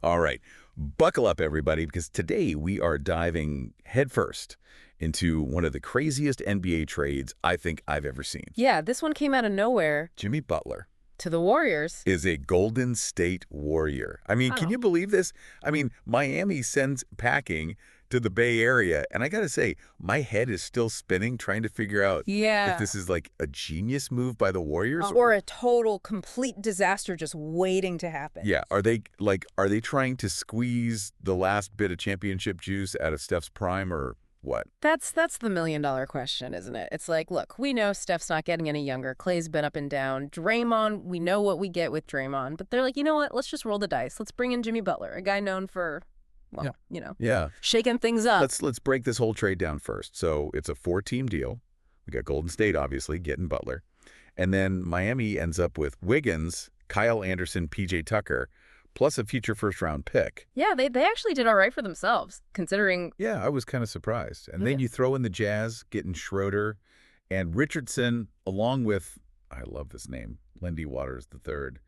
All right. Buckle up, everybody, because today we are diving headfirst into one of the craziest NBA trades I think I've ever seen. Yeah, this one came out of nowhere Jimmy Butler to the Warriors. is a Golden State Warrior. I mean, can Wow. you believe this? I mean, Miami sends packing to the Bay Area, and I gotta say, my head is still spinning trying to figure out if Yeah. this is like a genius move by the Warriors. Or a total, complete disaster just waiting to happen. Yeah, are they trying to squeeze the last bit of championship juice out of Steph's prime or what? That's the million-dollar question, isn't it? It's like, look, we know Steph's not getting any younger. Clay's been up and down. Draymond, we know what we get with Draymond. But they're like, you know what? Let's just roll the dice. Let's bring in Jimmy Butler, a guy known for, well, Yeah. shaking things up. Let's break this whole trade down first. So it's a 4-team deal. We got Golden State, obviously, getting Butler. And then Miami ends up with Wiggins, Kyle Anderson, PJ Tucker, plus a future first-round pick. Yeah, they actually did all right for themselves, considering. Yeah, I was kind of surprised. And then you throw in the Jazz, getting Schröder, and Richardson, along with, I love this name, Lindy Waters III,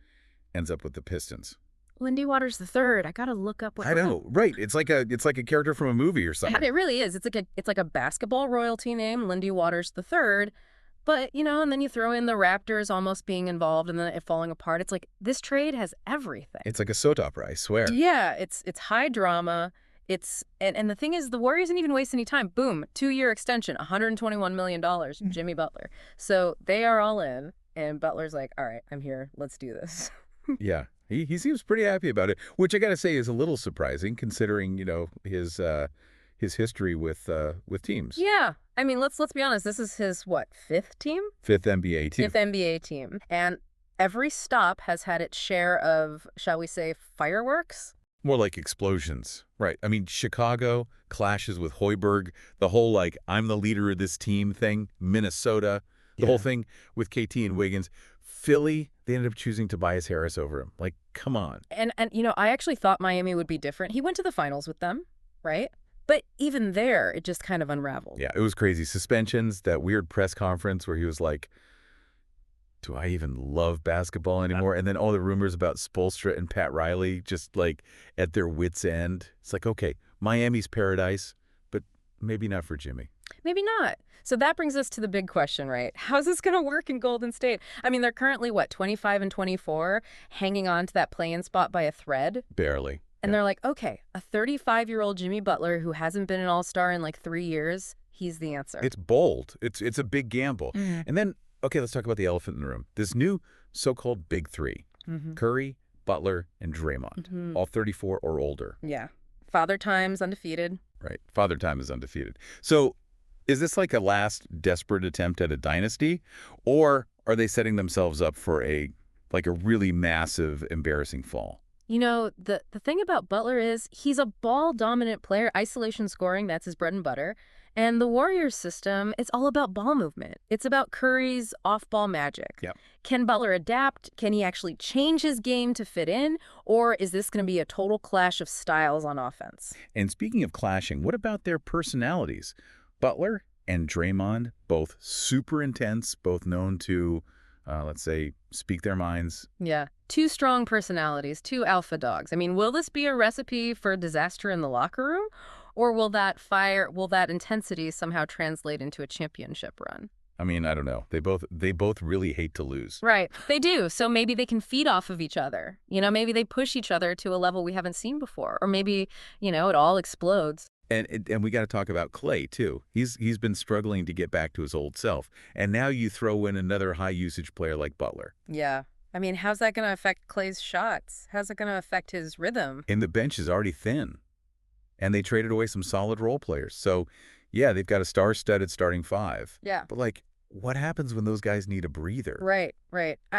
ends up with the Pistons. Lindy Waters III. I gotta look up what. I know, right? It's like a character from a movie or something. It really is. It's like a basketball royalty name, Lindy Waters III. But, and then you throw in the Raptors almost being involved and then it falling apart. It's like this trade has everything. It's like a soap opera, I swear. Yeah, it's high drama. And the thing is, the Warriors didn't even waste any time. Boom, 2-year extension, $121 million, Jimmy Butler. So they are all in, and Butler's like, all right, I'm here. Let's do this. Yeah, he seems pretty happy about it, which I got to say is a little surprising considering, his history with teams. Yeah. I mean, let's be honest. This is his, fifth team? Fifth NBA team. Fifth NBA team. And every stop has had its share of, shall we say, fireworks? More like explosions. Right. I mean, Chicago clashes with Hoiberg, the whole, I'm the leader of this team thing. Minnesota, the whole thing with KT and Wiggins. Philly, they ended up choosing Tobias Harris over him. Come on. And I actually thought Miami would be different. He went to the finals with them, right? But even there, it just kind of unraveled. Yeah, it was crazy. Suspensions, that weird press conference where he was like, do I even love basketball anymore? And then all the rumors about Spoelstra and Pat Riley just at their wits' end. It's like, okay, Miami's paradise, but maybe not for Jimmy. Maybe not. So that brings us to the big question, right? How's this going to work in Golden State? I mean, they're currently, 25 and 24, hanging on to that play-in spot by a thread. Barely. And they're like, okay, a 35-year-old Jimmy Butler who hasn't been an all-star in 3 years, he's the answer. It's bold. It's a big gamble. And then, okay, let's talk about the elephant in the room. This new so-called big three, Curry, Butler, and Draymond, all 34 or older. Yeah. Father Time's undefeated. Right. Father Time is undefeated. So is this a last desperate attempt at a dynasty, or are they setting themselves up for a really massive, embarrassing fall? The thing about Butler is he's a ball-dominant player, isolation scoring, that's his bread and butter. And the Warriors system, it's all about ball movement. It's about Curry's off-ball magic. Yep. Can Butler adapt? Can he actually change his game to fit in? Or is this going to be a total clash of styles on offense? And speaking of clashing, what about their personalities? Butler and Draymond, both super intense, both known to, let's say, speak their minds. Yeah. Two strong personalities, two alpha dogs. I mean, will this be a recipe for disaster in the locker room? Or will that intensity somehow translate into a championship run? I mean, I don't know. They both really hate to lose. Right. They do. So maybe they can feed off of each other. Maybe they push each other to a level we haven't seen before. Or maybe, it all explodes. And we got to talk about Clay, too. He's been struggling to get back to his old self. And now you throw in another high-usage player like Butler. Yeah. I mean, how's that going to affect Clay's shots? How's it going to affect his rhythm? And the bench is already thin. And they traded away some solid role players. So, yeah, they've got a star-studded starting five. Yeah. But, what happens when those guys need a breather? Right.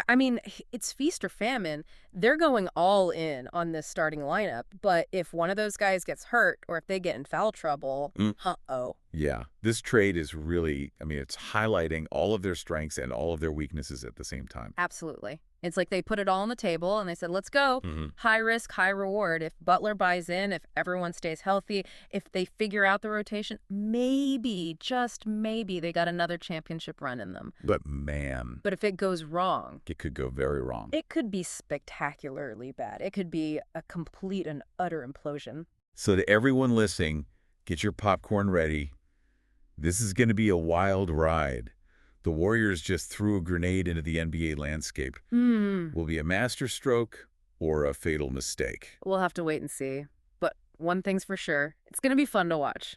I mean, it's feast or famine. They're going all in on this starting lineup. But if one of those guys gets hurt or if they get in foul trouble, uh-oh. Yeah. This trade is really, it's highlighting all of their strengths and all of their weaknesses at the same time. Absolutely. It's like they put it all on the table and they said, let's go. High risk, high reward. If Butler buys in, if everyone stays healthy, if they figure out the rotation, maybe, just maybe, they got another championship run in them. But man, But if it goes wrong, it could go very wrong. it could be spectacularly bad. It could be a complete and utter implosion. So to everyone listening, get your popcorn ready. This is going to be a wild ride. The Warriors just threw a grenade into the NBA landscape. Will be a masterstroke or a fatal mistake. We'll have to wait and see. But one thing's for sure, it's going to be fun to watch.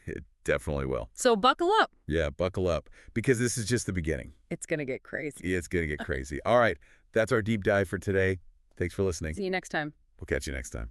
It definitely will. So buckle up. Yeah, buckle up, because this is just the beginning. It's going to get crazy. It's going to get crazy. All right, that's our deep dive for today. Thanks for listening. See you next time. We'll catch you next time.